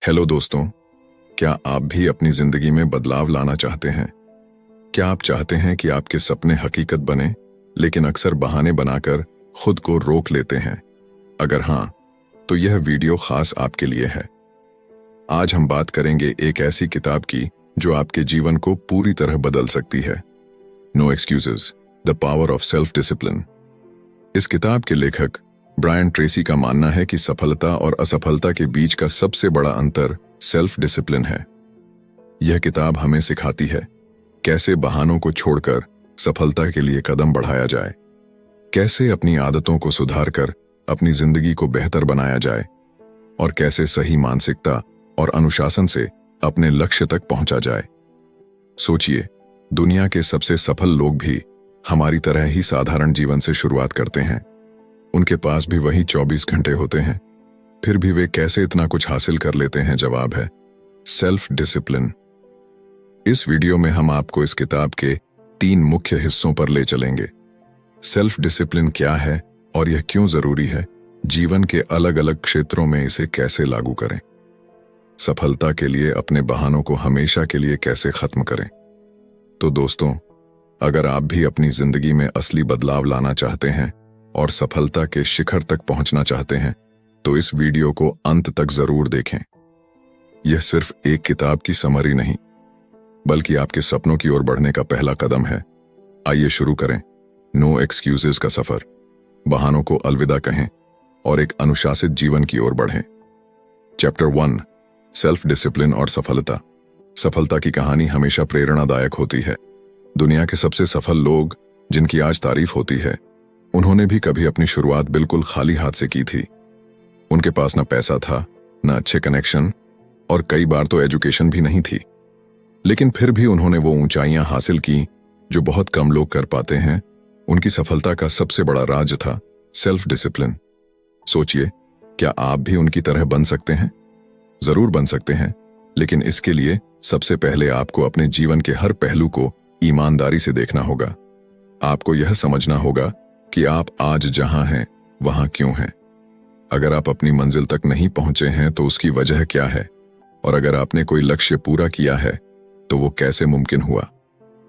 Hello दोस्तों, क्या आप भी अपनी जिंदगी में बदलाव लाना चाहते हैं? क्या आप चाहते हैं कि आपके सपने हकीकत बने, लेकिन अक्सर बहाने बनाकर खुद को रोक लेते हैं? अगर हाँ, तो यह वीडियो खास आपके लिए है। आज हम बात करेंगे एक ऐसी किताब की जो आपके जीवन को पूरी तरह बदल सकती है। No excuses, the power of self discipline. इस किताब के लेखक ब्रायन ट्रेसी का मानना है कि सफलता और असफलता के बीच का सबसे बड़ा अंतर सेल्फ डिसिप्लिन है। यह किताब हमें सिखाती है कैसे बहानों को छोड़कर सफलता के लिए कदम बढ़ाया जाए, कैसे अपनी आदतों को सुधारकर अपनी जिंदगी को बेहतर बनाया जाए और कैसे सही मानसिकता और अनुशासन से अपने लक्ष्य तक पहुंचा जाए। सोचिए, दुनिया के सबसे सफल लोग भी हमारी तरह ही साधारण जीवन से शुरुआत करते हैं। उनके पास भी वही 24 घंटे होते हैं, फिर भी वे कैसे इतना कुछ हासिल कर लेते हैं? जवाब है सेल्फ डिसिप्लिन। इस वीडियो में हम आपको इस किताब के 3 मुख्य हिस्सों पर ले चलेंगे। सेल्फ डिसिप्लिन क्या है और यह क्यों जरूरी है, जीवन के अलग अलग क्षेत्रों में इसे कैसे लागू करें, सफलता के लिए अपने बहानों को हमेशा के लिए कैसे खत्म करें। तो दोस्तों, अगर आप भी अपनी जिंदगी में असली बदलाव लाना चाहते हैं और सफलता के शिखर तक पहुंचना चाहते हैं, तो इस वीडियो को अंत तक जरूर देखें। यह सिर्फ एक किताब की समरी नहीं, बल्कि आपके सपनों की ओर बढ़ने का पहला कदम है। आइए शुरू करें नो एक्सक्यूजेस का सफर। बहानों को अलविदा कहें और एक अनुशासित जीवन की ओर बढ़ें। चैप्टर 1, सेल्फ डिसिप्लिन और सफलता। सफलता की कहानी हमेशा प्रेरणादायक होती है। दुनिया के सबसे सफल लोग जिनकी आज तारीफ होती है, उन्होंने भी कभी अपनी शुरुआत बिल्कुल खाली हाथ से की थी। उनके पास न पैसा था, न अच्छे कनेक्शन और कई बार तो एजुकेशन भी नहीं थी। लेकिन फिर भी उन्होंने वो ऊंचाइयां हासिल की जो बहुत कम लोग कर पाते हैं। उनकी सफलता का सबसे बड़ा राज था सेल्फ डिसिप्लिन। सोचिए, क्या आप भी उनकी तरह बन सकते हैं? जरूर बन सकते हैं, लेकिन इसके लिए सबसे पहले आपको अपने जीवन के हर पहलू को ईमानदारी से देखना होगा। आपको यह समझना होगा कि आप आज जहां हैं वहां क्यों हैं। अगर आप अपनी मंजिल तक नहीं पहुंचे हैं तो उसकी वजह क्या है, और अगर आपने कोई लक्ष्य पूरा किया है तो वो कैसे मुमकिन हुआ।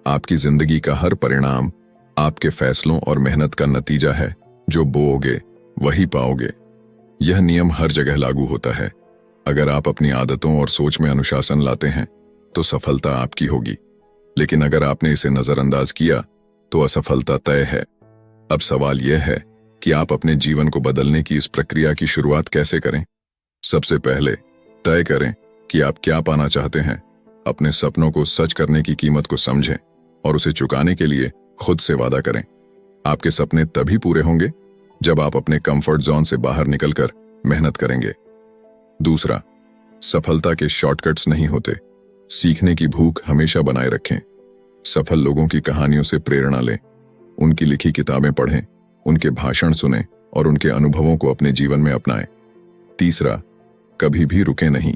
आपकी जिंदगी का हर परिणाम आपके फैसलों और मेहनत का नतीजा है। जो बोओगे वही पाओगे। यह नियम हर जगह लागू होता है। अगर आप अपनी आदतों और सोच में अनुशासन लाते हैं तो सफलता आपकी होगी, लेकिन अगर आपने इसे नजरअंदाज किया तो असफलता तय है। अब सवाल यह है कि आप अपने जीवन को बदलने की इस प्रक्रिया की शुरुआत कैसे करें। सबसे पहले तय करें कि आप क्या पाना चाहते हैं। अपने सपनों को सच करने की कीमत को समझें और उसे चुकाने के लिए खुद से वादा करें। आपके सपने तभी पूरे होंगे जब आप अपने कंफर्ट जोन से बाहर निकलकर मेहनत करेंगे। दूसरा, सफलता के शॉर्टकट्स नहीं होते। सीखने की भूख हमेशा बनाए रखें। सफल लोगों की कहानियों से प्रेरणा लें, उनकी लिखी किताबें पढ़ें, उनके भाषण सुनें और उनके अनुभवों को अपने जीवन में अपनाएं। तीसरा, कभी भी रुके नहीं।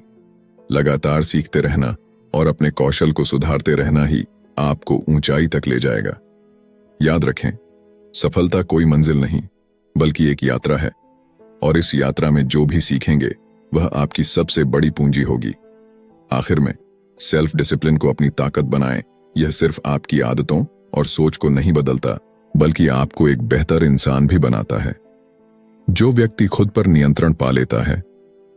लगातार सीखते रहना और अपने कौशल को सुधारते रहना ही आपको ऊंचाई तक ले जाएगा। याद रखें, सफलता कोई मंजिल नहीं, बल्कि एक यात्रा है, और इस यात्रा में जो भी सीखेंगे वह आपकी सबसे बड़ी पूंजी होगी। आखिर में, सेल्फ डिसिप्लिन को अपनी ताकत बनाएं। यह सिर्फ आपकी आदतों और सोच को नहीं बदलता, बल्कि आपको एक बेहतर इंसान भी बनाता है। जो व्यक्ति खुद पर नियंत्रण पा लेता है,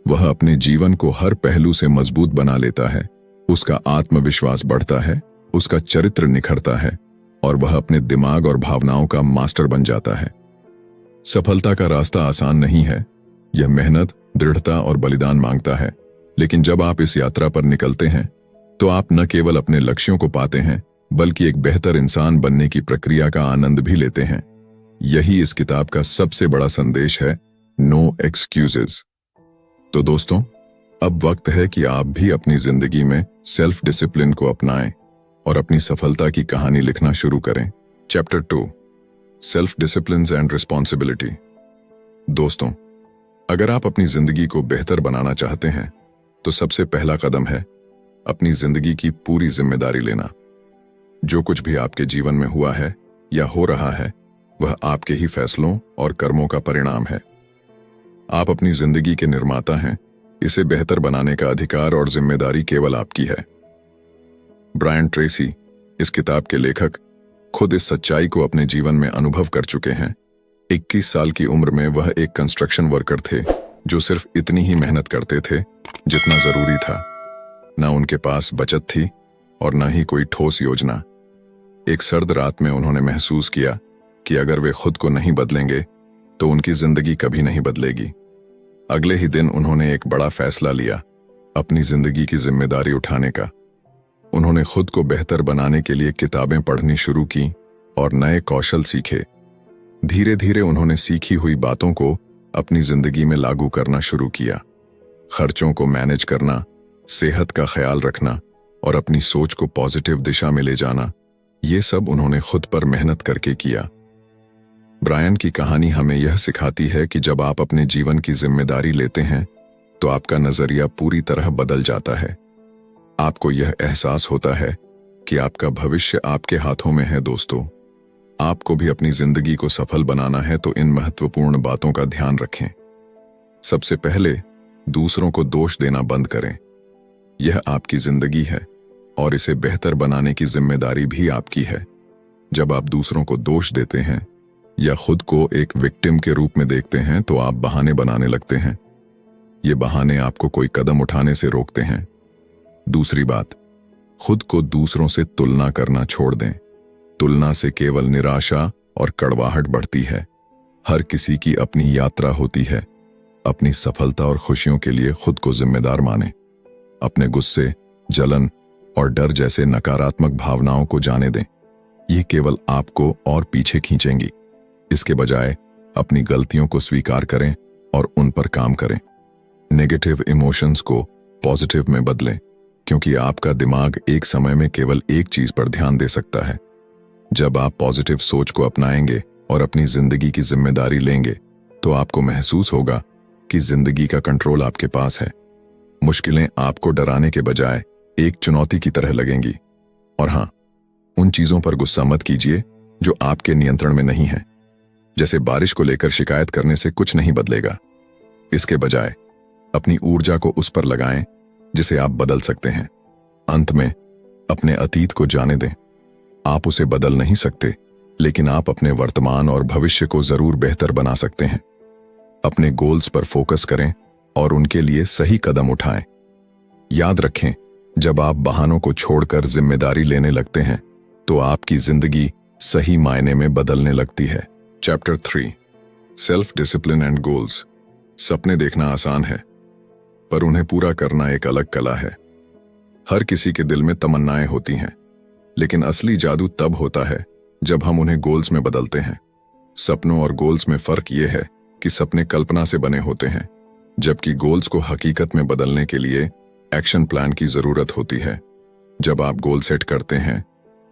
वह अपने जीवन को हर पहलू से मजबूत बना लेता है। उसका आत्मविश्वास बढ़ता है, उसका चरित्र निखरता है और वह अपने दिमाग और भावनाओं का मास्टर बन जाता है। सफलता का रास्ता आसान नहीं है। यह मेहनत, दृढ़ता और बलिदान मांगता है। लेकिन जब आप इस यात्रा पर निकलते हैं तो आप न केवल अपने लक्ष्यों को पाते हैं, बल्कि एक बेहतर इंसान बनने की प्रक्रिया का आनंद भी लेते हैं। यही इस किताब का सबसे बड़ा संदेश है, नो एक्सक्यूजेस। तो दोस्तों, अब वक्त है कि आप भी अपनी जिंदगी में सेल्फ डिसिप्लिन को अपनाएं और अपनी सफलता की कहानी लिखना शुरू करें। Chapter 2, self discipline and responsibility. दोस्तों, अगर आप अपनी जिंदगी को बेहतर बनाना चाहते हैं तो सबसे पहला कदम है अपनी जिंदगी की पूरी जिम्मेदारी लेना। जो कुछ भी आपके जीवन में हुआ है या हो रहा है, वह आपके ही फैसलों और कर्मों का परिणाम है। आप अपनी जिंदगी के निर्माता हैं इसे बेहतर बनाने का अधिकार और जिम्मेदारी केवल आपकी है। ब्रायन ट्रेसी, इस किताब के लेखक, खुद इस सच्चाई को अपने जीवन में अनुभव कर चुके हैं। 21 साल की उम्र में वह एक कंस्ट्रक्शन वर्कर थे जो सिर्फ इतनी ही मेहनत करते थे जितना जरूरी था। ना उनके पास बचत थी और ना ही कोई ठोस योजना। एक सर्द रात में उन्होंने महसूस किया कि अगर वे खुद को नहीं बदलेंगे तो उनकी जिंदगी कभी नहीं बदलेगी। अगले ही दिन उन्होंने एक बड़ा फैसला लिया, अपनी जिंदगी की जिम्मेदारी उठाने का। उन्होंने खुद को बेहतर बनाने के लिए किताबें पढ़नी शुरू की और नए कौशल सीखे। धीरे धीरे उन्होंने सीखी हुई बातों को अपनी जिंदगी में लागू करना शुरू किया। खर्चों को मैनेज करना, सेहत का ख्याल रखना और अपनी सोच को पॉजिटिव दिशा में ले जाना, ये सब उन्होंने खुद पर मेहनत करके किया। ब्रायन की कहानी हमें यह सिखाती है कि जब आप अपने जीवन की जिम्मेदारी लेते हैं तो आपका नजरिया पूरी तरह बदल जाता है। आपको यह एहसास होता है कि आपका भविष्य आपके हाथों में है। दोस्तों, आपको भी अपनी जिंदगी को सफल बनाना है तो इन महत्वपूर्ण बातों का ध्यान रखें। सबसे पहले, दूसरों को दोष देना बंद करें। यह आपकी जिंदगी है और इसे बेहतर बनाने की जिम्मेदारी भी आपकी है। जब आप दूसरों को दोष देते हैं या खुद को एक विक्टिम के रूप में देखते हैं तो आप बहाने बनाने लगते हैं। ये बहाने आपको कोई कदम उठाने से रोकते हैं। दूसरी बात, खुद को दूसरों से तुलना करना छोड़ दें। तुलना से केवल निराशा और कड़वाहट बढ़ती है। हर किसी की अपनी यात्रा होती है। अपनी सफलता और खुशियों के लिए खुद को जिम्मेदार मानें। अपने गुस्से, जलन और डर जैसे नकारात्मक भावनाओं को जाने दें। ये केवल आपको और पीछे खींचेंगी। इसके बजाय अपनी गलतियों को स्वीकार करें और उन पर काम करें। नेगेटिव इमोशंस को पॉजिटिव में बदलें, क्योंकि आपका दिमाग एक समय में केवल एक चीज पर ध्यान दे सकता है। जब आप पॉजिटिव सोच को अपनाएंगे और अपनी जिंदगी की जिम्मेदारी लेंगे तो आपको महसूस होगा कि जिंदगी का कंट्रोल आपके पास है। मुश्किलें आपको डराने के बजाय एक चुनौती की तरह लगेंगी। और हां, उन चीजों पर गुस्सा मत कीजिए जो आपके नियंत्रण में नहीं है। जैसे बारिश को लेकर शिकायत करने से कुछ नहीं बदलेगा। इसके बजाय अपनी ऊर्जा को उस पर लगाएं जिसे आप बदल सकते हैं। अंत में, अपने अतीत को जाने दें। आप उसे बदल नहीं सकते, लेकिन आप अपने वर्तमान और भविष्य को जरूर बेहतर बना सकते हैं। अपने गोल्स पर फोकस करें और उनके लिए सही कदम उठाएं। याद रखें, जब आप बहानों को छोड़कर जिम्मेदारी लेने लगते हैं तो आपकी जिंदगी सही मायने में बदलने लगती है। Chapter 3, self discipline and goals. सपने देखना आसान है, पर उन्हें पूरा करना एक अलग कला है। हर किसी के दिल में तमन्नाएं होती हैं, लेकिन असली जादू तब होता है जब हम उन्हें गोल्स में बदलते हैं। सपनों और गोल्स में फर्क यह है कि सपने कल्पना से बने होते हैं, जबकि गोल्स को हकीकत में बदलने के लिए एक्शन प्लान की जरूरत होती है। जब आप गोल सेट करते हैं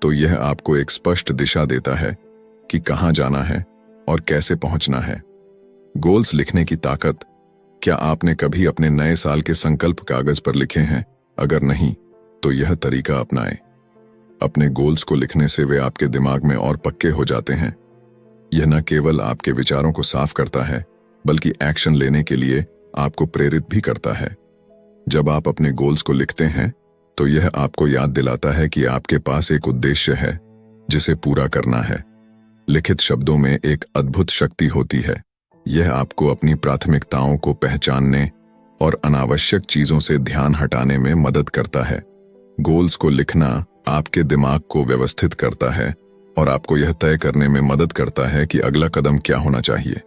तो यह आपको एक स्पष्ट दिशा देता है कि कहां जाना है और कैसे पहुंचना है। गोल्स लिखने की ताकत। क्या आपने कभी अपने नए साल के संकल्प कागज पर लिखे हैं? अगर नहीं, तो यह तरीका अपनाएं। अपने गोल्स को लिखने से वे आपके दिमाग में और पक्के हो जाते हैं। यह न केवल आपके विचारों को साफ करता है, बल्कि एक्शन लेने के लिए आपको प्रेरित भी करता है। जब आप अपने गोल्स को लिखते हैं तो यह आपको याद दिलाता है कि आपके पास एक उद्देश्य है जिसे पूरा करना है। लिखित शब्दों में एक अद्भुत शक्ति होती है। यह आपको अपनी प्राथमिकताओं को पहचानने और अनावश्यक चीजों से ध्यान हटाने में मदद करता है। गोल्स को लिखना आपके दिमाग को व्यवस्थित करता है और आपको यह तय करने में मदद करता है कि अगला कदम क्या होना चाहिए।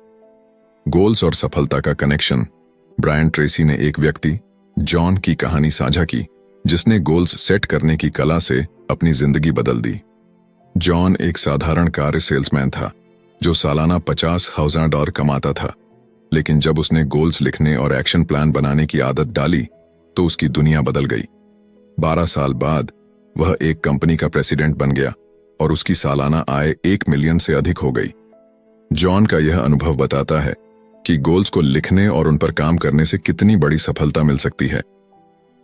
गोल्स और सफलता का कनेक्शन। ब्रायन ट्रेसी ने एक व्यक्ति, जॉन की कहानी साझा की, जिसने गोल्स सेट करने की कला से अपनी जिंदगी बदल दी। जॉन एक साधारण कार सेल्समैन था जो सालाना $50,000 कमाता था, लेकिन जब उसने गोल्स लिखने और एक्शन प्लान बनाने की आदत डाली तो उसकी दुनिया बदल गई। 12 साल बाद वह एक कंपनी का प्रेसिडेंट बन गया और उसकी सालाना आय 1 मिलियन से अधिक हो गई। जॉन का यह अनुभव बताता है कि गोल्स को लिखने और उन पर काम करने से कितनी बड़ी सफलता मिल सकती है।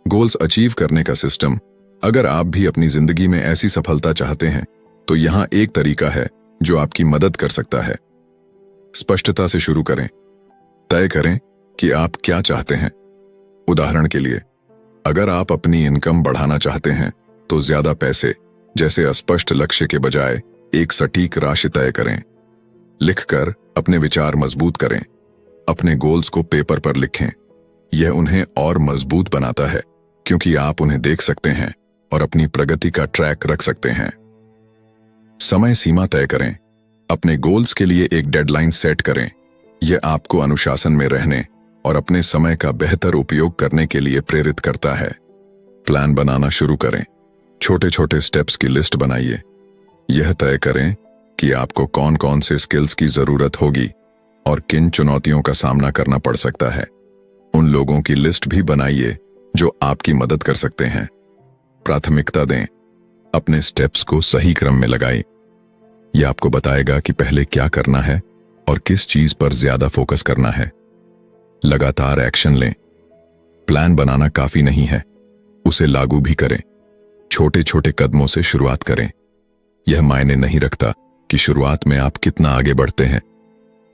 गोल्स अचीव करने का सिस्टम। अगर आप भी अपनी जिंदगी में ऐसी सफलता चाहते हैं तो यहां एक तरीका है जो आपकी मदद कर सकता है। स्पष्टता से शुरू करें। तय करें कि आप क्या चाहते हैं। उदाहरण के लिए, अगर आप अपनी इनकम बढ़ाना चाहते हैं तो ज्यादा पैसे जैसे अस्पष्ट लक्ष्य के बजाय एक सटीक राशि तय करें। लिखकर अपने विचार मजबूत करें। अपने गोल्स को पेपर पर लिखें। यह उन्हें और मजबूत बनाता है क्योंकि आप उन्हें देख सकते हैं और अपनी प्रगति का ट्रैक रख सकते हैं। समय सीमा तय करें। अपने गोल्स के लिए एक डेडलाइन सेट करें। यह आपको अनुशासन में रहने और अपने समय का बेहतर उपयोग करने के लिए प्रेरित करता है। प्लान बनाना शुरू करें। छोटे छोटे स्टेप्स की लिस्ट बनाइए। यह तय करें कि आपको कौन कौन से स्किल्स की जरूरत होगी और किन चुनौतियों का सामना करना पड़ सकता है। उन लोगों की लिस्ट भी बनाइए जो आपकी मदद कर सकते हैं। प्राथमिकता दें। अपने स्टेप्स को सही क्रम में लगाएं। यह आपको बताएगा कि पहले क्या करना है और किस चीज पर ज्यादा फोकस करना है। लगातार एक्शन लें। प्लान बनाना काफी नहीं है, उसे लागू भी करें। छोटे छोटे कदमों से शुरुआत करें। यह मायने नहीं रखता कि शुरुआत में आप कितना आगे बढ़ते हैं,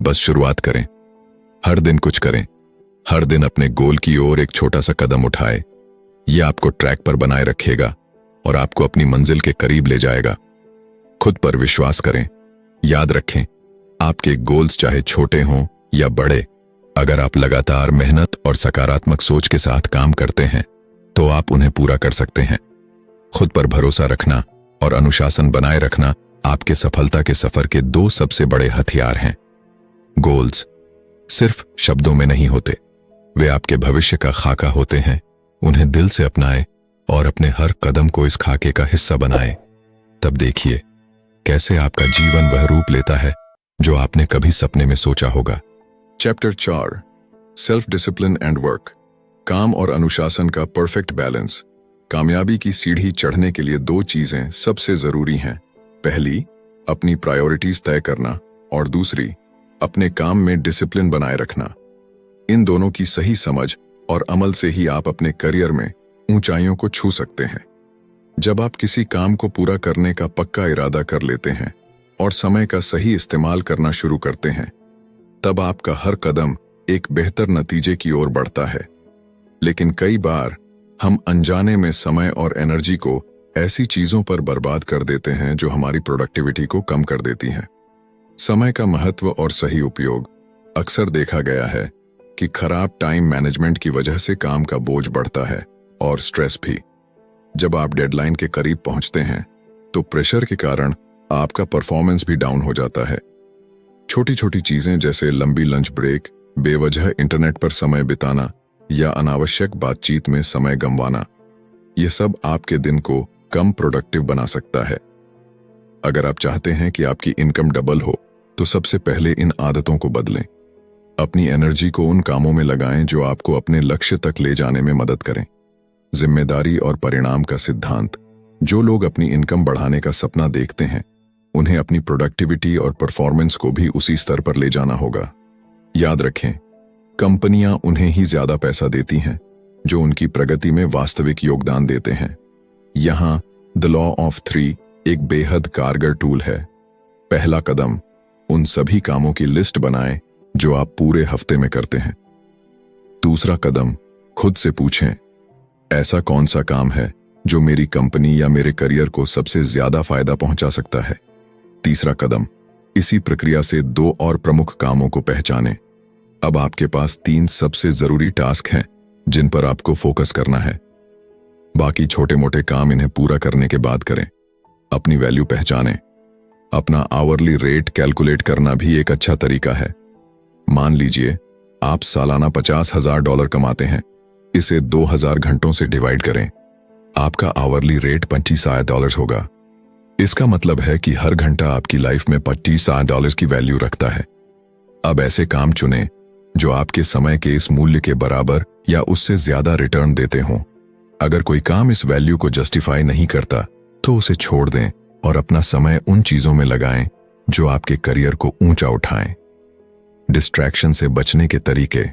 बस शुरुआत करें। हर दिन कुछ करें। हर दिन अपने गोल की ओर एक छोटा सा कदम उठाए। यह आपको ट्रैक पर बनाए रखेगा और आपको अपनी मंजिल के करीब ले जाएगा। खुद पर विश्वास करें। याद रखें, आपके गोल्स चाहे छोटे हों या बड़े, अगर आप लगातार मेहनत और सकारात्मक सोच के साथ काम करते हैं तो आप उन्हें पूरा कर सकते हैं। खुद पर भरोसा रखना और अनुशासन बनाए रखना आपके सफलता के सफर के 2 सबसे बड़े हथियार हैं। गोल्स सिर्फ शब्दों में नहीं होते, वे आपके भविष्य का खाका होते हैं। उन्हें दिल से अपनाएं और अपने हर कदम को इस खाके का हिस्सा बनाएं। तब देखिए कैसे आपका जीवन वह रूप लेता है जो आपने कभी सपने में सोचा होगा। Chapter 4, self discipline and work. काम और अनुशासन का परफेक्ट बैलेंस। कामयाबी की सीढ़ी चढ़ने के लिए 2 चीजें सबसे जरूरी हैं। पहली, अपनी प्रायोरिटीज तय करना और दूसरी, अपने काम में डिसिप्लिन बनाए रखना। इन दोनों की सही समझ और अमल से ही आप अपने करियर में ऊंचाइयों को छू सकते हैं। जब आप किसी काम को पूरा करने का पक्का इरादा कर लेते हैं और समय का सही इस्तेमाल करना शुरू करते हैं, तब आपका हर कदम एक बेहतर नतीजे की ओर बढ़ता है। लेकिन कई बार हम अनजाने में समय और एनर्जी को ऐसी चीजों पर बर्बाद कर देते हैं जो हमारी प्रोडक्टिविटी को कम कर देती हैं। समय का महत्व और सही उपयोग। अक्सर देखा गया है कि खराब टाइम मैनेजमेंट की वजह से काम का बोझ बढ़ता है और स्ट्रेस भी। जब आप डेडलाइन के करीब पहुंचते हैं तो प्रेशर के कारण आपका परफॉर्मेंस भी डाउन हो जाता है। छोटी छोटी चीजें जैसे लंबी लंच ब्रेक, बेवजह इंटरनेट पर समय बिताना या अनावश्यक बातचीत में समय गंवाना, ये सब आपके दिन को कम प्रोडक्टिव बना सकता है। अगर आप चाहते हैं कि आपकी इनकम डबल हो तो सबसे पहले इन आदतों को बदलें। अपनी एनर्जी को उन कामों में लगाएं जो आपको अपने लक्ष्य तक ले जाने में मदद करें। जिम्मेदारी और परिणाम का सिद्धांत। जो लोग अपनी इनकम बढ़ाने का सपना देखते हैं, उन्हें अपनी प्रोडक्टिविटी और परफॉर्मेंस को भी उसी स्तर पर ले जाना होगा। याद रखें, कंपनियां उन्हें ही ज्यादा पैसा देती हैं जो उनकी प्रगति में वास्तविक योगदान देते हैं। यहां द लॉ ऑफ 3 एक बेहद कारगर टूल है। पहला कदम, उन सभी कामों की लिस्ट बनाएं जो आप पूरे हफ्ते में करते हैं। दूसरा कदम, खुद से पूछें, ऐसा कौन सा काम है जो मेरी कंपनी या मेरे करियर को सबसे ज्यादा फायदा पहुंचा सकता है। तीसरा कदम, इसी प्रक्रिया से 2 और प्रमुख कामों को पहचानें। अब आपके पास 3 सबसे जरूरी टास्क हैं जिन पर आपको फोकस करना है। बाकी छोटे मोटे काम इन्हें पूरा करने के बाद करें। अपनी वैल्यू पहचानें। अपना आवरली रेट कैलकुलेट करना भी एक अच्छा तरीका है। मान लीजिए आप सालाना $50,000 कमाते हैं। इसे 2000 घंटों से डिवाइड करें। आपका आवरली रेट $25,000 होगा। इसका मतलब है कि हर घंटा आपकी लाइफ में $25,000 की वैल्यू रखता है। अब ऐसे काम चुनें जो आपके समय के इस मूल्य के बराबर या उससे ज्यादा रिटर्न देते हों। अगर कोई काम इस वैल्यू को जस्टिफाई नहीं करता तो उसे छोड़ दें और अपना समय उन चीजों में लगाएं जो आपके करियर को ऊंचा उठाएं। डिस्ट्रैक्शन से बचने के तरीके।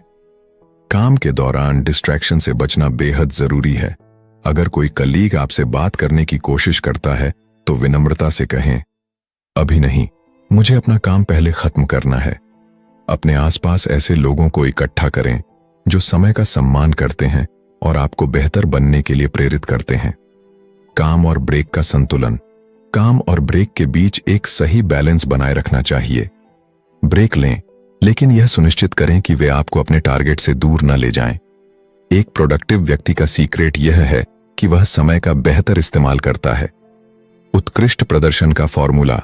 काम के दौरान डिस्ट्रैक्शन से बचना बेहद जरूरी है। अगर कोई कलीग आपसे बात करने की कोशिश करता है तो विनम्रता से कहें, अभी नहीं, मुझे अपना काम पहले खत्म करना है। अपने आसपास ऐसे लोगों को इकट्ठा करें जो समय का सम्मान करते हैं और आपको बेहतर बनने के लिए प्रेरित करते हैं। काम और ब्रेक का संतुलन। काम और ब्रेक के बीच एक सही बैलेंस बनाए रखना चाहिए। ब्रेक लें, लेकिन यह सुनिश्चित करें कि वे आपको अपने टारगेट से दूर न ले जाएं। एक प्रोडक्टिव व्यक्ति का सीक्रेट यह है कि वह समय का बेहतर इस्तेमाल करता है। उत्कृष्ट प्रदर्शन का फॉर्मूला।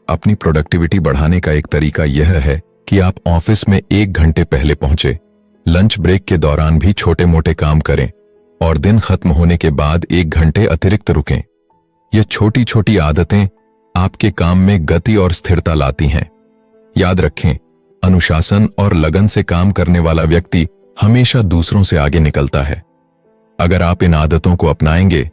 अपनी प्रोडक्टिविटी बढ़ाने का एक तरीका यह है कि आप ऑफिस में 1 घंटे पहले पहुंचे, लंच ब्रेक के दौरान भी छोटे मोटे काम करें और दिन खत्म होने के बाद 1 घंटे अतिरिक्त रुकें। ये छोटी छोटी आदतें आपके काम में गति और स्थिरता लाती हैं। याद रखें, अनुशासन और लगन से काम करने वाला व्यक्ति हमेशा दूसरों से आगे निकलता है। अगर आप इन आदतों को अपनाएंगे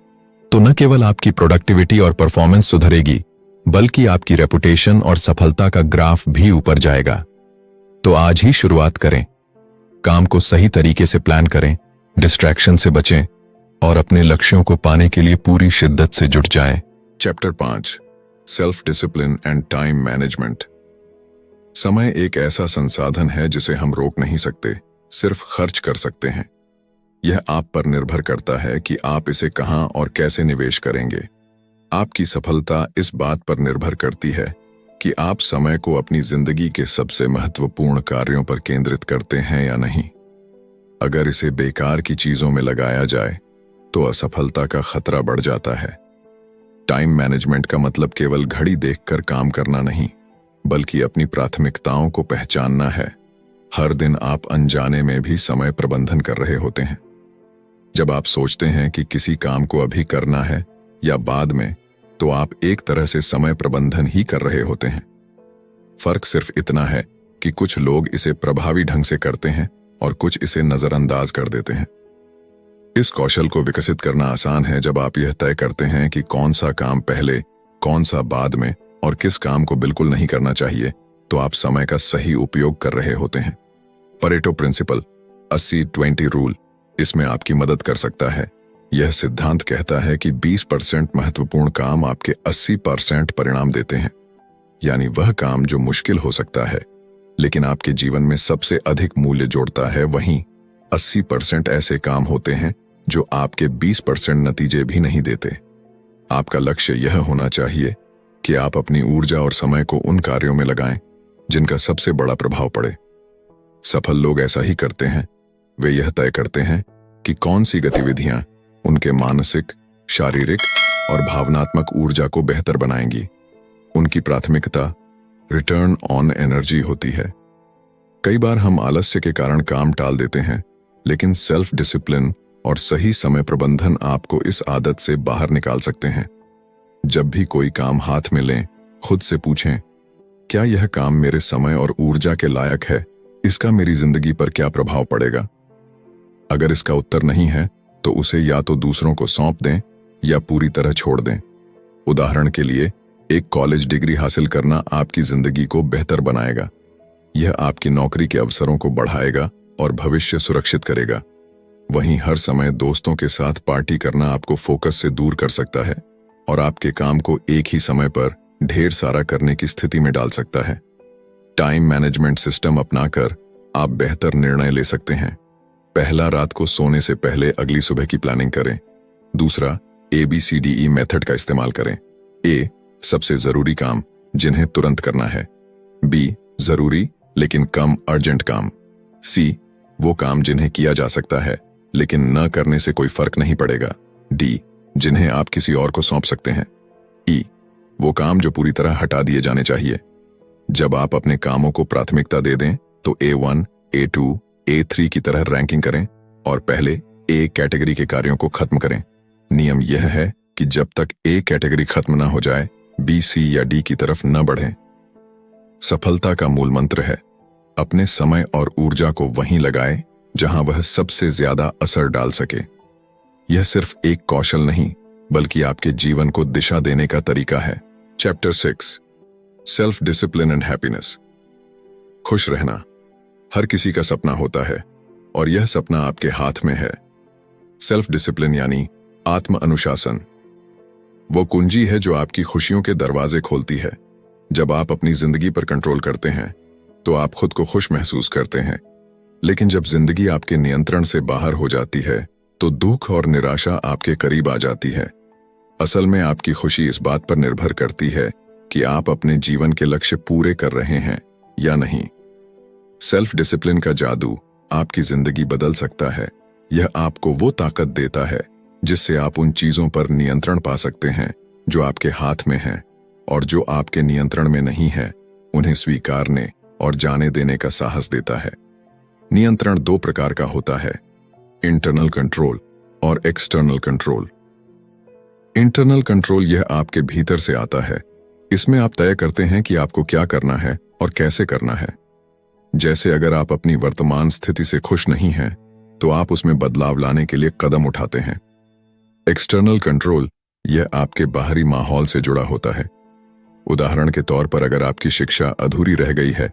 तो न केवल आपकी प्रोडक्टिविटी और परफॉर्मेंस सुधरेगी, बल्कि आपकी रेपुटेशन और सफलता का ग्राफ भी ऊपर जाएगा। तो आज ही शुरुआत करें। काम को सही तरीके से प्लान करें, डिस्ट्रैक्शन से बचें और अपने लक्ष्यों को पाने के लिए पूरी शिद्दत से जुट जाएं। Chapter 5, self discipline and time management. समय एक ऐसा संसाधन है जिसे हम रोक नहीं सकते, सिर्फ खर्च कर सकते हैं। यह आप पर निर्भर करता है कि आप इसे कहां और कैसे निवेश करेंगे। आपकी सफलता इस बात पर निर्भर करती है कि आप समय को अपनी जिंदगी के सबसे महत्वपूर्ण कार्यों पर केंद्रित करते हैं या नहीं। अगर इसे बेकार की चीजों में लगाया जाए तो असफलता का खतरा बढ़ जाता है। टाइम मैनेजमेंट का मतलब केवल घड़ी देखकर काम करना नहीं, बल्कि अपनी प्राथमिकताओं को पहचानना है। हर दिन आप अनजाने में भी समय प्रबंधन कर रहे होते हैं। जब आप सोचते हैं कि किसी काम को अभी करना है या बाद में, तो आप एक तरह से समय प्रबंधन ही कर रहे होते हैं। फर्क सिर्फ इतना है कि कुछ लोग इसे प्रभावी ढंग से करते हैं और कुछ इसे नजरअंदाज कर देते हैं। इस कौशल को विकसित करना आसान है जब आप यह तय करते हैं कि कौन सा काम पहले, कौन सा बाद में और किस काम को बिल्कुल नहीं करना चाहिए, तो आप समय का सही उपयोग कर रहे होते हैं। परेटो प्रिंसिपल 80-20 रूल इसमें आपकी मदद कर सकता है। यह सिद्धांत कहता है कि 20% महत्वपूर्ण काम आपके 80% परिणाम देते हैं। यानी वह काम जो मुश्किल हो सकता है लेकिन आपके जीवन में सबसे अधिक मूल्य जोड़ता है, वहीं 80% ऐसे काम होते हैं जो आपके 20% नतीजे भी नहीं देते। आपका लक्ष्य यह होना चाहिए कि आप अपनी ऊर्जा और समय को उन कार्यों में लगाएं जिनका सबसे बड़ा प्रभाव पड़े। सफल लोग ऐसा ही करते हैं। वे यह तय करते हैं कि कौन सी गतिविधियां उनके मानसिक, शारीरिक और भावनात्मक ऊर्जा को बेहतर बनाएंगी। उनकी प्राथमिकता रिटर्न ऑन एनर्जी होती है। कई बार हम आलस्य के कारण काम टाल देते हैं, लेकिन सेल्फ डिसिप्लिन और सही समय प्रबंधन आपको इस आदत से बाहर निकाल सकते हैं। जब भी कोई काम हाथ में लें, खुद से पूछें, क्या यह काम मेरे समय और ऊर्जा के लायक है? इसका मेरी जिंदगी पर क्या प्रभाव पड़ेगा? अगर इसका उत्तर नहीं है तो उसे या तो दूसरों को सौंप दें या पूरी तरह छोड़ दें। उदाहरण के लिए, एक कॉलेज डिग्री हासिल करना आपकी जिंदगी को बेहतर बनाएगा। यह आपकी नौकरी के अवसरों को बढ़ाएगा और भविष्य सुरक्षित करेगा। वहीं हर समय दोस्तों के साथ पार्टी करना आपको फोकस से दूर कर सकता है और आपके काम को एक ही समय पर ढेर सारा करने की स्थिति में डाल सकता है। टाइम मैनेजमेंट सिस्टम अपनाकर आप बेहतर निर्णय ले सकते हैं। पहला, रात को सोने से पहले अगली सुबह की प्लानिंग करें। दूसरा, ABCDE मेथड का इस्तेमाल करें। A, सबसे जरूरी काम जिन्हें तुरंत करना है। B, जरूरी लेकिन कम अर्जेंट काम। C, वो काम जिन्हें किया जा सकता है लेकिन न करने से कोई फर्क नहीं पड़ेगा। D, जिन्हें आप किसी और को सौंप सकते हैं। E, वो काम जो पूरी तरह हटा दिए जाने चाहिए। जब आप अपने कामों को प्राथमिकता दे दें तो A1, A2, A3 की तरह रैंकिंग करें और पहले A कैटेगरी के कार्यों को खत्म करें। नियम यह है कि जब तक A कैटेगरी खत्म ना हो जाए, B, C या D की तरफ न बढ़ें। सफलता का मूल मंत्र है, अपने समय और ऊर्जा को वहीं लगाएं जहां वह सबसे ज्यादा असर डाल सके। यह सिर्फ एक कौशल नहीं, बल्कि आपके जीवन को दिशा देने का तरीका है। Chapter 6, self discipline and happiness. खुश रहना हर किसी का सपना होता है और यह सपना आपके हाथ में है। सेल्फ डिसिप्लिन यानी आत्म अनुशासन वो कुंजी है जो आपकी खुशियों के दरवाजे खोलती है। जब आप अपनी जिंदगी पर कंट्रोल करते हैं तो आप खुद को खुश महसूस करते हैं। लेकिन जब जिंदगी आपके नियंत्रण से बाहर हो जाती है तो दुख और निराशा आपके करीब आ जाती है। असल में आपकी खुशी इस बात पर निर्भर करती है कि आप अपने जीवन के लक्ष्य पूरे कर रहे हैं या नहीं। सेल्फ डिसिप्लिन का जादू आपकी जिंदगी बदल सकता है। यह आपको वो ताकत देता है जिससे आप उन चीजों पर नियंत्रण पा सकते हैं जो आपके हाथ में हैं, और जो आपके नियंत्रण में नहीं है उन्हें स्वीकारने और जाने देने का साहस देता है। नियंत्रण दो प्रकार का होता है, इंटरनल कंट्रोल और एक्सटर्नल कंट्रोल। इंटरनल कंट्रोल यह आपके भीतर से आता है। इसमें आप तय करते हैं कि आपको क्या करना है और कैसे करना है। जैसे अगर आप अपनी वर्तमान स्थिति से खुश नहीं हैं तो आप उसमें बदलाव लाने के लिए कदम उठाते हैं। एक्सटर्नल कंट्रोल यह आपके बाहरी माहौल से जुड़ा होता है। उदाहरण के तौर पर अगर आपकी शिक्षा अधूरी रह गई है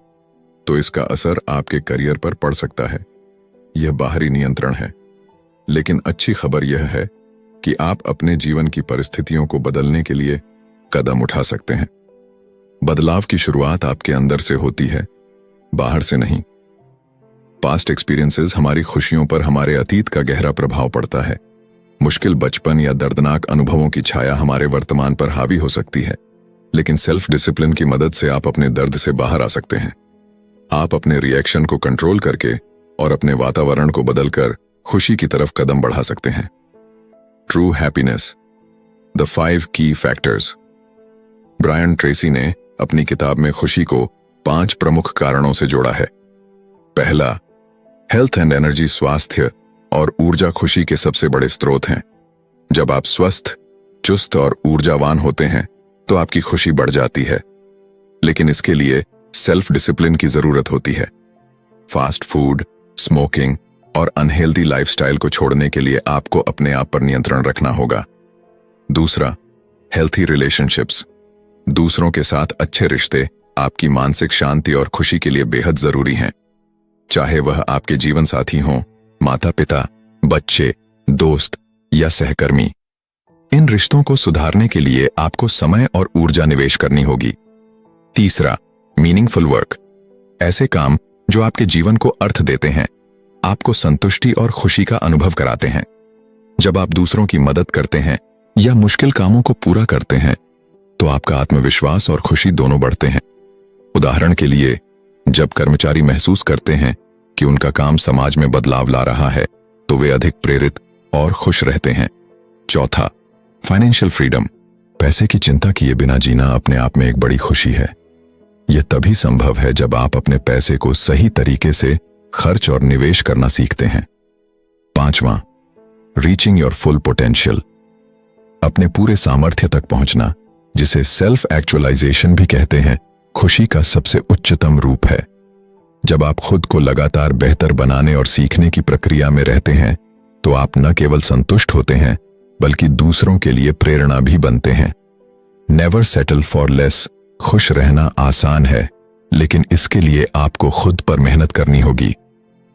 तो इसका असर आपके करियर पर पड़ सकता है। यह बाहरी नियंत्रण है। लेकिन अच्छी खबर यह है कि आप अपने जीवन की परिस्थितियों को बदलने के लिए कदम उठा सकते हैं। बदलाव की शुरुआत आपके अंदर से होती है, बाहर से नहीं। पास्ट एक्सपीरियंसेस हमारी खुशियों पर हमारे अतीत का गहरा प्रभाव पड़ता है। मुश्किल बचपन या दर्दनाक अनुभवों की छाया हमारे वर्तमान पर हावी हो सकती है, लेकिन सेल्फ डिसिप्लिन की मदद से आप अपने दर्द से बाहर आ सकते हैं। आप अपने रिएक्शन को कंट्रोल करके और अपने वातावरण को बदलकर खुशी की तरफ कदम बढ़ा सकते हैं। ट्रू हैप्पीनेस, द 5 की फैक्टर्स। ब्रायन ट्रेसी ने अपनी किताब में खुशी को 5 प्रमुख कारणों से जोड़ा है। पहला, हेल्थ एंड एनर्जी। स्वास्थ्य और ऊर्जा खुशी के सबसे बड़े स्रोत हैं। जब आप स्वस्थ, चुस्त और ऊर्जावान होते हैं तो आपकी खुशी बढ़ जाती है, लेकिन इसके लिए सेल्फ डिसिप्लिन की जरूरत होती है। फास्ट फूड, स्मोकिंग और अनहेल्दी लाइफस्टाइल को छोड़ने के लिए आपको अपने आप पर नियंत्रण रखना होगा। दूसरा, हेल्थी रिलेशनशिप्स। दूसरों के साथ अच्छे रिश्ते आपकी मानसिक शांति और खुशी के लिए बेहद जरूरी हैं। चाहे वह आपके जीवन साथी हों, माता पिता, बच्चे, दोस्त या सहकर्मी। इन रिश्तों को सुधारने के लिए आपको समय और ऊर्जा निवेश करनी होगी। तीसरा, मीनिंगफुल वर्क। ऐसे काम जो आपके जीवन को अर्थ देते हैं, आपको संतुष्टि और खुशी का अनुभव कराते हैं। जब आप दूसरों की मदद करते हैं या मुश्किल कामों को पूरा करते हैं तो आपका आत्मविश्वास और खुशी दोनों बढ़ते हैं। उदाहरण के लिए, जब कर्मचारी महसूस करते हैं कि उनका काम समाज में बदलाव ला रहा है तो वे अधिक प्रेरित और खुश रहते हैं। चौथा, फाइनेंशियल फ्रीडम। पैसे की चिंता किए बिना जीना अपने आप में एक बड़ी खुशी है। यह तभी संभव है जब आप अपने पैसे को सही तरीके से खर्च और निवेश करना सीखते हैं। पांचवां, रीचिंग योर फुल पोटेंशियल। अपने पूरे सामर्थ्य तक पहुंचना, जिसे सेल्फ एक्चुअलाइजेशन भी कहते हैं, खुशी का सबसे उच्चतम रूप है। जब आप खुद को लगातार बेहतर बनाने और सीखने की प्रक्रिया में रहते हैं तो आप न केवल संतुष्ट होते हैं बल्कि दूसरों के लिए प्रेरणा भी बनते हैं। Never settle for less. खुश रहना आसान है, लेकिन इसके लिए आपको खुद पर मेहनत करनी होगी।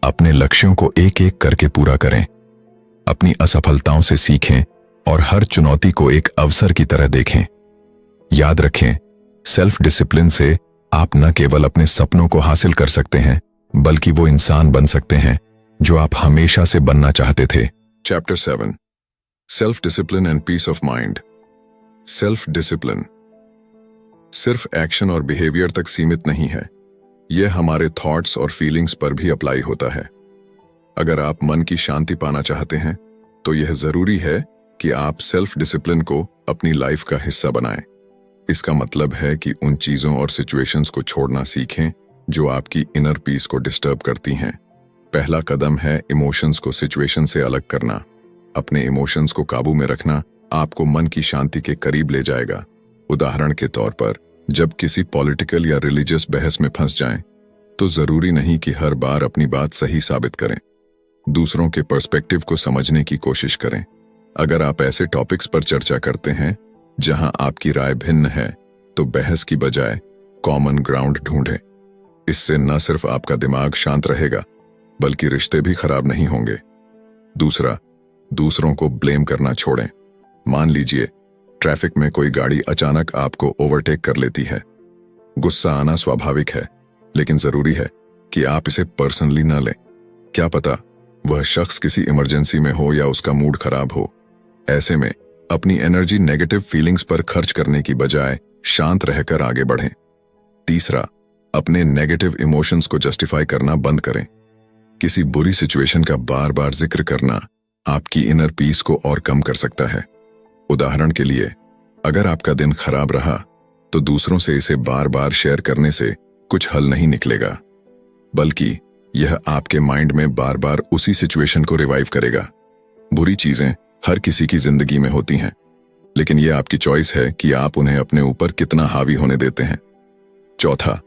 अपने लक्ष्यों को एक एक करके पूरा करें। अपनी असफलताओं से सीखें और हर चुनौती को एक अवसर की तरह देखें। याद रखें, सेल्फ डिसिप्लिन से आप न केवल अपने सपनों को हासिल कर सकते हैं बल्कि वो इंसान बन सकते हैं जो आप हमेशा से बनना चाहते थे। Chapter 7, self discipline and peace of mind. Self discipline सिर्फ एक्शन और बिहेवियर तक सीमित नहीं है, यह हमारे थॉट्स और फीलिंग्स पर भी अप्लाई होता है। अगर आप मन की शांति पाना चाहते हैं तो यह जरूरी है कि आप सेल्फ डिसिप्लिन को अपनी लाइफ का हिस्सा बनाएं। इसका मतलब है कि उन चीजों और सिचुएशंस को छोड़ना सीखें जो आपकी इनर पीस को डिस्टर्ब करती हैं। पहला कदम है इमोशंस को सिचुएशन से अलग करना। अपने इमोशंस को काबू में रखना आपको मन की शांति के करीब ले जाएगा। उदाहरण के तौर पर, जब किसी पॉलिटिकल या रिलीजियस बहस में फंस जाएं, तो जरूरी नहीं कि हर बार अपनी बात सही साबित करें। दूसरों के पर्सपेक्टिव को समझने की कोशिश करें। अगर आप ऐसे टॉपिक्स पर चर्चा करते हैं जहां आपकी राय भिन्न है तो बहस की बजाय कॉमन ग्राउंड ढूंढें। इससे न सिर्फ आपका दिमाग शांत रहेगा बल्कि रिश्ते भी खराब नहीं होंगे। दूसरा, दूसरों को ब्लेम करना छोड़ें। मान लीजिए ट्रैफिक में कोई गाड़ी अचानक आपको ओवरटेक कर लेती है। गुस्सा आना स्वाभाविक है, लेकिन जरूरी है कि आप इसे पर्सनली न लें। क्या पता वह शख्स किसी इमरजेंसी में हो या उसका मूड खराब हो। ऐसे में अपनी एनर्जी नेगेटिव फीलिंग्स पर खर्च करने की बजाय शांत रहकर आगे बढ़ें। तीसरा, अपने नेगेटिव इमोशंस को जस्टिफाई करना बंद करें। किसी बुरी सिचुएशन का बार बार जिक्र करना आपकी इनर पीस को और कम कर सकता है। उदाहरण के लिए, अगर आपका दिन खराब रहा तो दूसरों से इसे बार बार शेयर करने से कुछ हल नहीं निकलेगा, बल्कि यह आपके माइंड में बार बार उसी सिचुएशन को रिवाइव करेगा। बुरी चीजें हर किसी की जिंदगी में होती हैं, लेकिन यह आपकी चॉइस है कि आप उन्हें अपने ऊपर कितना हावी होने देते हैं। चौथा,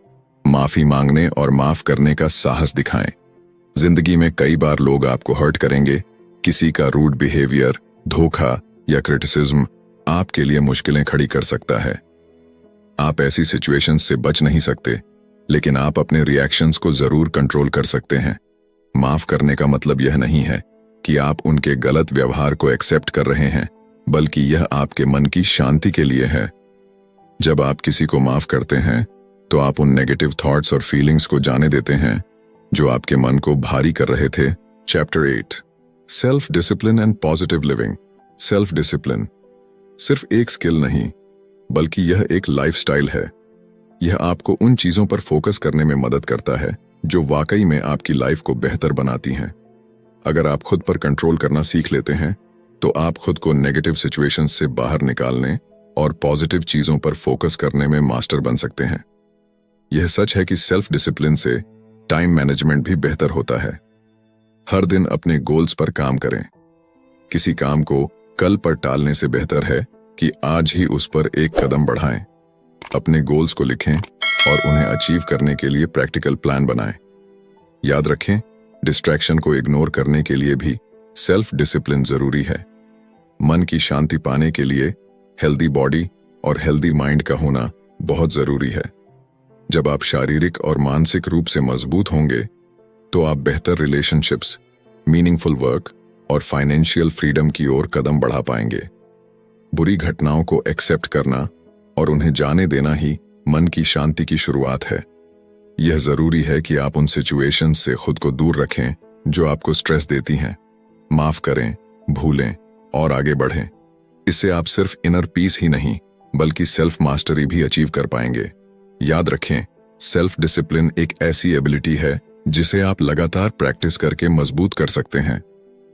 माफी मांगने और माफ करने का साहस दिखाएं। जिंदगी में कई बार लोग आपको हर्ट करेंगे। किसी का रूड बिहेवियर, धोखा या क्रिटिसिज्म आपके लिए मुश्किलें खड़ी कर सकता है। आप ऐसी सिचुएशंस से बच नहीं सकते, लेकिन आप अपने रिएक्शंस को जरूर कंट्रोल कर सकते हैं। माफ करने का मतलब यह नहीं है कि आप उनके गलत व्यवहार को एक्सेप्ट कर रहे हैं, बल्कि यह आपके मन की शांति के लिए है। जब आप किसी को माफ करते हैं तो आप उन नेगेटिव थॉट्स और फीलिंग्स को जाने देते हैं जो आपके मन को भारी कर रहे थे। Chapter 8, self discipline and positive living. Self discipline सिर्फ एक स्किल नहीं, बल्कि यह एक लाइफस्टाइल है। यह आपको उन चीजों पर फोकस करने में मदद करता है जो वाकई में आपकी लाइफ को बेहतर बनाती हैं। अगर आप खुद पर कंट्रोल करना सीख लेते हैं तो आप खुद को नेगेटिव सिचुएशंस से बाहर निकालने और पॉजिटिव चीजों पर फोकस करने में मास्टर बन सकते हैं। यह सच है कि सेल्फ डिसिप्लिन से टाइम मैनेजमेंट भी बेहतर होता है। हर दिन अपने गोल्स पर काम करें। किसी काम को कल पर टालने से बेहतर है कि आज ही उस पर एक कदम बढ़ाएं। अपने गोल्स को लिखें और उन्हें अचीव करने के लिए प्रैक्टिकल प्लान बनाएं। याद रखें, डिस्ट्रैक्शन को इग्नोर करने के लिए भी सेल्फ डिसिप्लिन जरूरी है। मन की शांति पाने के लिए हेल्दी बॉडी और हेल्दी माइंड का होना बहुत जरूरी है। जब आप शारीरिक और मानसिक रूप से मजबूत होंगे तो आप बेहतर रिलेशनशिप्स, मीनिंगफुल वर्क और फाइनेंशियल फ्रीडम की ओर कदम बढ़ा पाएंगे। बुरी घटनाओं को एक्सेप्ट करना और उन्हें जाने देना ही मन की शांति की शुरुआत है। यह जरूरी है कि आप उन सिचुएशंस से खुद को दूर रखें जो आपको स्ट्रेस देती हैं। माफ करें, भूलें और आगे बढ़ें। इससे आप सिर्फ इनर पीस ही नहीं, बल्कि सेल्फ मास्टरी भी अचीव कर पाएंगे। याद रखें, सेल्फ डिसिप्लिन एक ऐसी एबिलिटी है जिसे आप लगातार प्रैक्टिस करके मजबूत कर सकते हैं।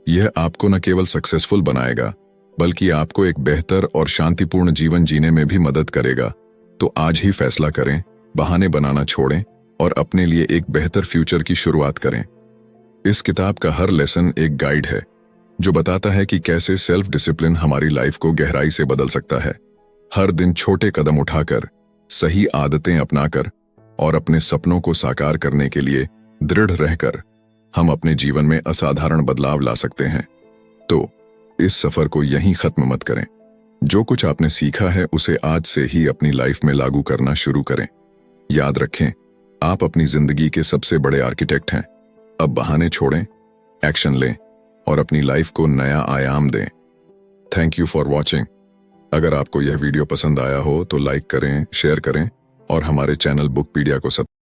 यह आपको न केवल सक्सेसफुल बनाएगा, बल्कि आपको एक बेहतर और शांतिपूर्ण जीवन जीने में भी मदद करेगा। तो आज ही फैसला करें, बहाने बनाना छोड़ें और अपने लिए एक बेहतर फ्यूचर की शुरुआत करें। इस किताब का हर लेसन एक गाइड है जो बताता है कि कैसे सेल्फ डिसिप्लिन हमारी लाइफ को गहराई से बदल सकता है। हर दिन छोटे कदम उठाकर, सही आदतें अपनाकर और अपने सपनों को साकार करने के लिए दृढ़ रहकर हम अपने जीवन में असाधारण बदलाव ला सकते हैं। तो इस सफर को यहीं खत्म मत करें। जो कुछ आपने सीखा है उसे आज से ही अपनी लाइफ में लागू करना शुरू करें। याद रखें, आप अपनी जिंदगी के सबसे बड़े आर्किटेक्ट हैं। अब बहाने छोड़ें, एक्शन लें और अपनी लाइफ को नया आयाम दें। Thank you for watching. अगर आपको यह वीडियो पसंद आया हो तो लाइक करें, शेयर करें और हमारे चैनल बुकपीडिया को सब्सक्राइब